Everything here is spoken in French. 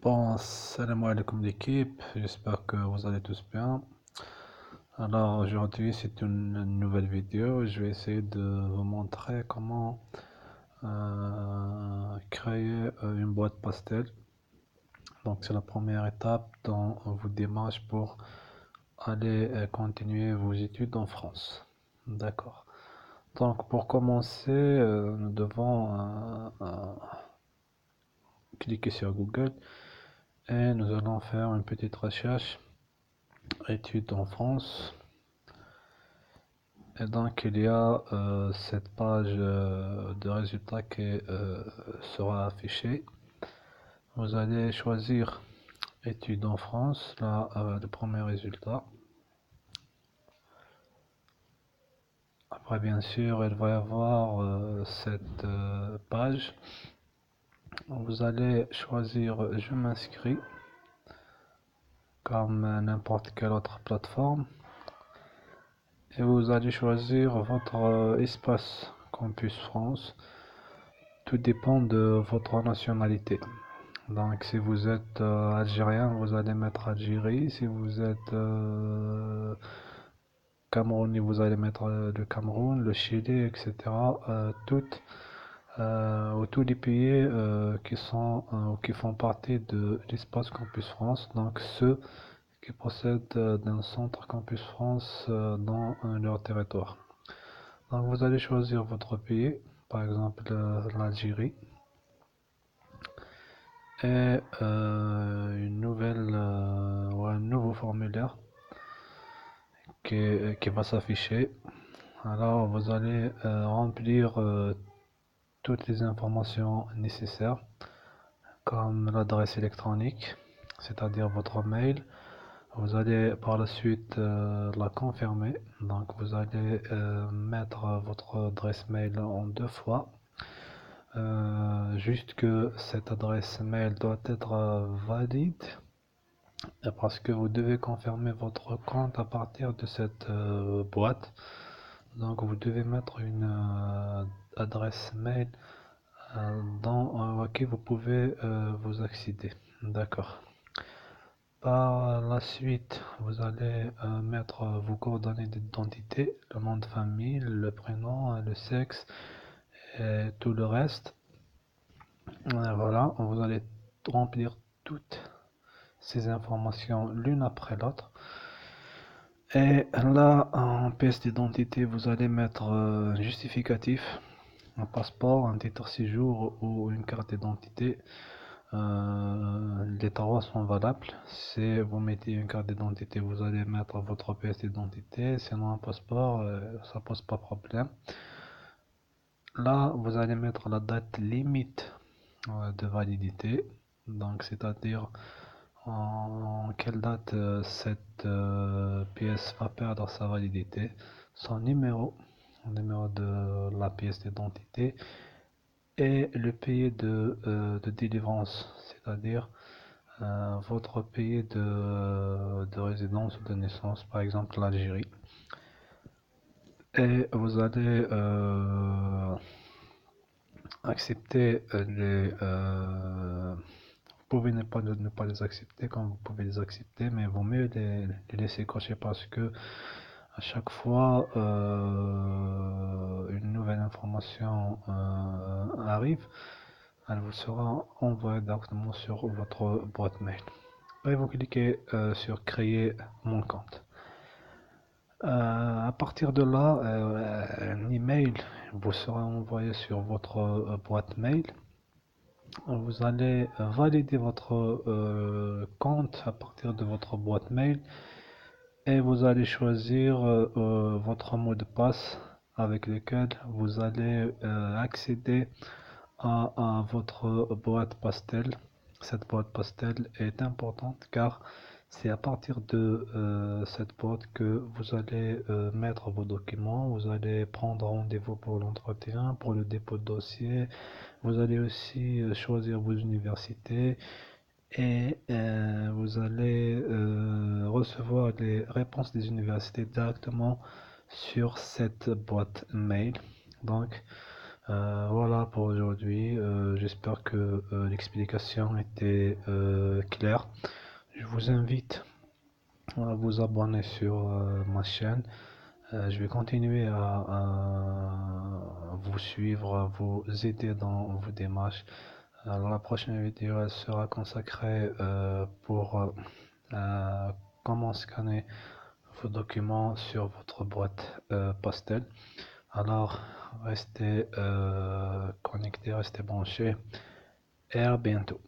Bon, salam alaikum l'équipe, j'espère que vous allez tous bien. Alors aujourd'hui c'est une nouvelle vidéo, je vais essayer de vous montrer comment créer une boîte pastel. Donc c'est la première étape dans vos démarches pour aller continuer vos études en France. D'accord. Donc pour commencer, nous devons cliquer sur Google et nous allons faire une petite recherche études en France. Et donc il y a cette page de résultats qui sera affichée. Vous allez choisir études en France, là le premier résultat. Après bien sûr il va y avoir cette page. Vous allez choisir je m'inscris comme n'importe quelle autre plateforme. Et vous allez choisir votre espace Campus France. Tout dépend de votre nationalité. Donc si vous êtes algérien, vous allez mettre Algérie. Si vous êtes camerounais, vous allez mettre le Cameroun, le Chili, etc. Tous les pays qui font partie de l'espace Campus France, donc ceux qui possèdent d'un centre Campus France dans leur territoire. Donc vous allez choisir votre pays, par exemple l'Algérie, et un nouveau formulaire qui va s'afficher. Alors vous allez remplir toutes les informations nécessaires, comme l'adresse électronique, c'est-à-dire votre mail. Vous allez par la suite la confirmer. Donc vous allez mettre votre adresse mail en 2 fois. Juste que cette adresse mail doit être valide parce que vous devez confirmer votre compte à partir de cette boîte. Donc vous devez mettre une adresse mail dans laquelle vous pouvez vous accéder. D'accord. Par la suite, vous allez mettre vos coordonnées d'identité, le nom de famille, le prénom, le sexe et tout le reste. Voilà, vous allez remplir toutes ces informations l'une après l'autre. Et là, en pièce d'identité, vous allez mettre un justificatif, un passeport, un titre de séjour ou une carte d'identité. Les trois sont valables. Si vous mettez une carte d'identité, vous allez mettre votre pièce d'identité. Sinon, un passeport, ça pose pas problème. Là, vous allez mettre la date limite de validité. Donc, c'est-à-dire en quelle date cette pièce va perdre sa validité, son numéro, le numéro de la pièce d'identité et le pays de délivrance, c'est-à-dire votre pays de résidence ou de naissance, par exemple l'Algérie. Et vous allez accepter vous pouvez ne pas les accepter quand vous pouvez les accepter, mais il vaut mieux les laisser cocher parce que à chaque fois une nouvelle information arrive, elle vous sera envoyée directement sur votre boîte mail. Et vous cliquez sur créer mon compte. À partir de là, un email vous sera envoyé sur votre boîte mail. Vous allez valider votre compte à partir de votre boîte mail et vous allez choisir votre mot de passe avec lequel vous allez accéder à votre boîte pastel. Cette boîte pastel est importante car c'est à partir de cette boîte que vous allez mettre vos documents, vous allez prendre rendez-vous pour l'entretien, pour le dépôt de dossier, vous allez aussi choisir vos universités et vous allez recevoir les réponses des universités directement sur cette boîte mail. Donc voilà pour aujourd'hui. J'espère que l'explication était clair. Je vous invite à vous abonner sur ma chaîne. Je vais continuer à vous suivre, à vous aider dans vos démarches. Alors, la prochaine vidéo elle sera consacrée pour comment scanner vos documents sur votre boîte Pastel. Alors, restez connectés, restez branchés et à bientôt.